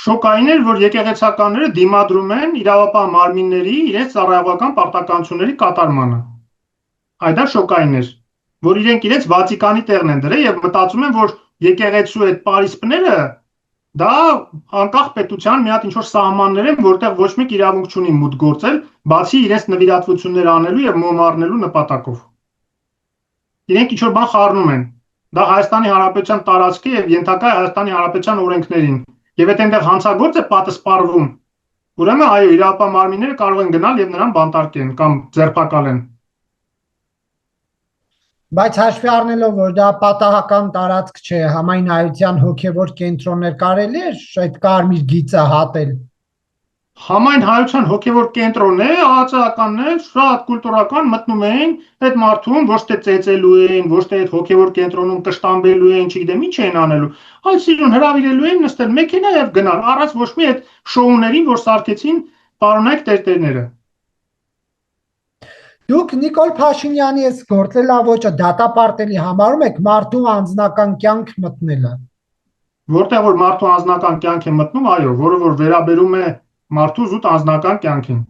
Շոկային էր, որ եկեղեցականները դիմադրում են իրավապահ մարմինների իրենց ծառայողական պարտականությունների կատարմանը։ Այդ շոկային էր, որ իրենք իրենց Վատիկանի տեղն են դրել եւ մտածում են, որ եկեղեցու այդ պարիսպները դա անկախ պետության մի հատ ինչ-որ սահմաններ են, որտեղ ոչ մեկ իրավունք չունի մուտք գործել, բացի իրենց նվիրատվություններ անելու եւ մոմ առնելու նպատակով։ Իրենք ինչ-որ բան խառնում են։ Դա Հայաստանի Հանրապետության տարածք է եւ ենթակա է Հայաստանի Հանրապետության օրենքներին։ Եվ այդ այնտեղ հանցագործ է պատսպարվում, ուրեմն այո, իրավապահ մարմինները կարող են գնալ եւ նրան բանտարկեն կամ ձերբակալեն։ Բայց հաշվի առնելով, որ դա պատահական տարածք չէ, համայն հայության հոգևոր կենտրոններ կարելի է այդ կարմիր գիծը հատել։ Համայն հայության հոգևոր կենտրոնն է, աղացականներ շատ կուլտուրական մտնում էին այդ մարդուն, ոչ թե ծեծելու էին, ոչ թե այդ հոգևոր կենտրոնում կշտամբելու էին, չգիտեմ ինչ էին անելու, այլ սիրուն հրավիրելու էին նստել մեքենա եւ գնալ, առանց ոչ մի այդ շոուներին, որ սարքեցին պարոնայք տերտերները։ Դուք Նիկոլ Փաշինյանի այս գործելավոճը դատապարտելի համարում եք մարդու անձնական կյանք մտնելը։ Որտեղ որ մարդու անձնական կյանք է մտնում, այո, որը որ վերաբերում է մարդու զուտ անձնական կյանքին։